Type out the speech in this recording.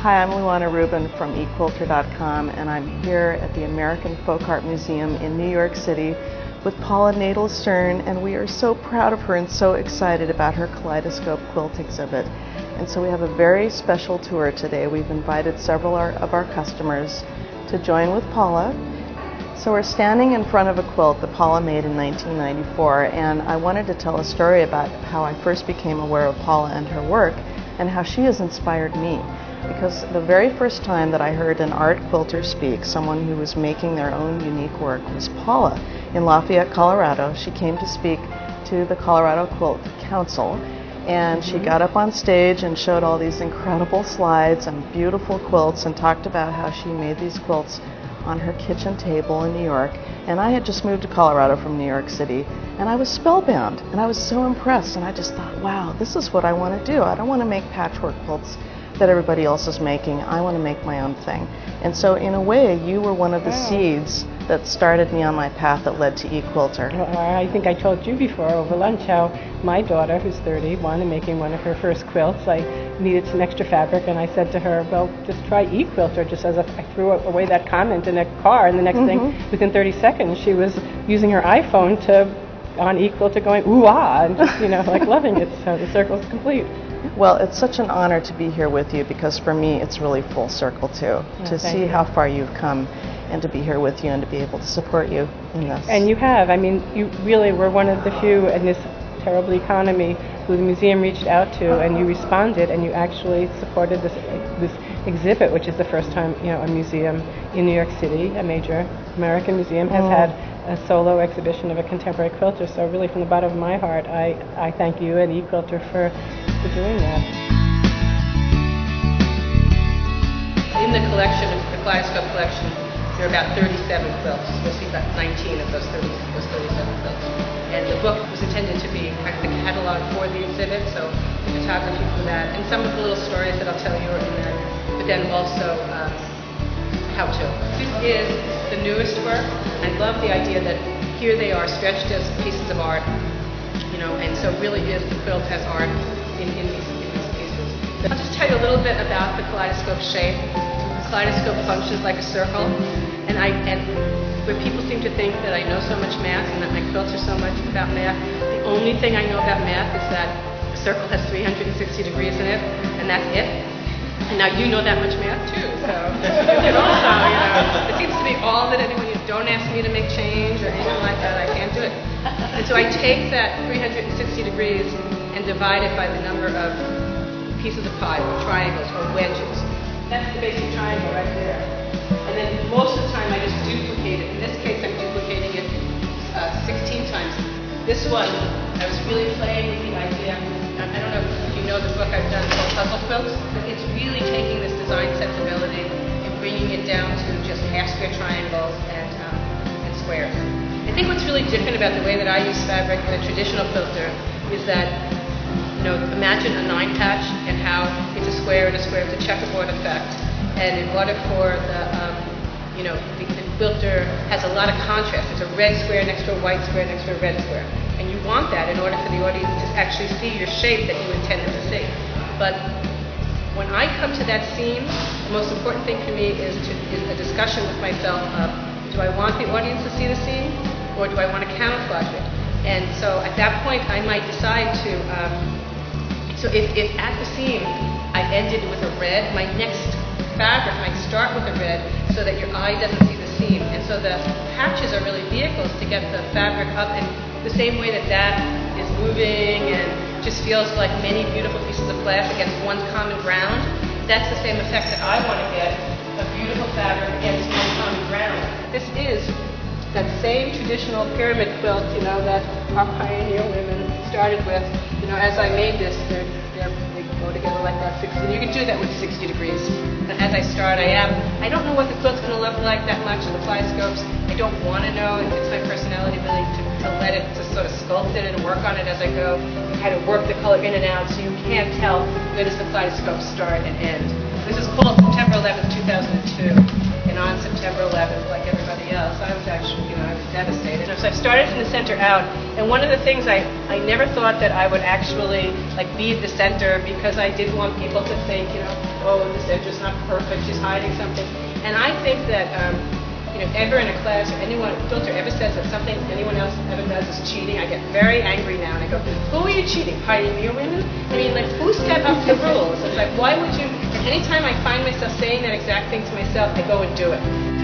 Hi, I'm Luana Rubin from eQuilter.com, and I'm here at the American Folk Art Museum in New York City with Paula Nadelstern, and we are so proud of her and so excited about her Kaleidoscope quilt exhibit. And so we have a very special tour today. We've invited several of our customers to join with Paula. So we're standing in front of a quilt that Paula made in 1994, and I wanted to tell a story about how I first became aware of Paula and her work and how she has inspired me. Because the very first time that I heard an art quilter speak, someone who was making their own unique work, was Paula in Lafayette, Colorado. She came to speak to the Colorado Quilt Council, and she got up on stage and showed all these incredible slides and beautiful quilts and talked about how she made these quilts on her kitchen table in New York. And I had just moved to Colorado from New York City, and I was spellbound, and I was so impressed, and I just thought, wow, this is what I want to do. I don't want to make patchwork quilts that everybody else is making. I want to make my own thing. And so in a way, you were one of the seeds that started me on my path that led to eQuilter. I think I told you before over lunch how my daughter, who's 30, wanted making one of her first quilts. I needed some extra fabric, and I said to her, well, just try eQuilter, just as I threw away that comment in a car, and the next thing, within 30 seconds, she was using her iPhone on eQuilter going, ooh-ah, and just, like loving it. So the circle's complete. Well, it's such an honor to be here with you, because for me it's really full circle too, to see how far you've come and to be here with you and to be able to support you in this. And you have. I mean, you really were one of the few in this terrible economy who the museum reached out to, and you responded, and you actually supported this exhibit, which is the first time a museum in New York City, a major American museum, has had a solo exhibition of a contemporary quilter. So really, from the bottom of my heart, I thank you and eQuilter for doing that. In the collection, the Kaleidoscope collection, there are about 37 quilts. You'll see about 19 of those 37 quilts. And the book was intended to be kind of the catalog for the exhibit, so the photography for that, and some of the little stories that I'll tell you are in there, but then also how-to. This is the newest work. I love the idea that here they are stretched as pieces of art, and so really is the quilt as art in these pieces. I'll just tell you a little bit about the kaleidoscope shape. The kaleidoscope functions like a circle, and where people seem to think that I know so much math and that my quilts are so much about math, the only thing I know about math is that the circle has 360 degrees in it, and that's it. And now you know that much math too, so you can also, it seems to be all that anyone, don't ask me to make change or anything like that, I can't do it. And so I take that 360 degrees and divide it by the number of pieces of pie, or triangles, or wedges. That's the basic triangle right there. And then most of the time I just duplicate it. In this case I'm duplicating it 16 times. This one, I was really playing with the idea, I don't know if you know the book I've done called Puzzle Quilts, but it's really taking this design sensibility and bringing it down to just half-square triangles and squares. I think what's really different about the way that I use fabric in a traditional quilter is that, imagine a 9 patch and how it's a square and a square, it's a checkerboard effect. And in order for the quilter has a lot of contrast. There's a red square next to a white square next to a red square. And you want that in order for the audience to actually see your shape that you intend them to see. But when I come to that seam, the most important thing for me is a discussion with myself of, do I want the audience to see the seam, or do I want to camouflage it? And so at that point, I might decide to, so if at the seam I ended with a red, my next fabric might start with a red so that your eye doesn't see the seam. And so the patches are really vehicles to get the fabric up in the same way that is moving and just feels like many beautiful pieces of glass against one common ground. That's the same effect that I want to get, a beautiful fabric against one common ground. This is that same traditional pyramid quilt, that our pioneer women started with. As I made this, they go together like that. And you can do that with 60 degrees. And as I start, I don't know what the quilt's going to look like that much in the kaleidoscopes. I don't want to know. It fits my personality really to let it, to sort of sculpt it and work on it as I go. Kind of work the color in and out so you can't tell where does the kaleidoscope start and end. This is called September 11th, 2002. And on September 11th, like everybody else, I was actually, I was devastated. So I started from the center out, and one of the things I never thought that I would actually be at the center, because I didn't want people to think, oh, this editor's not perfect, she's hiding something. And I think that, ever in a class or anyone, filter ever says that something anyone else ever does is cheating, I get very angry now and I go, who are you cheating? Hiding your women? I mean, like, who set up the rules? It's like, why would you, anytime I find myself saying that exact thing to myself, I go and do it.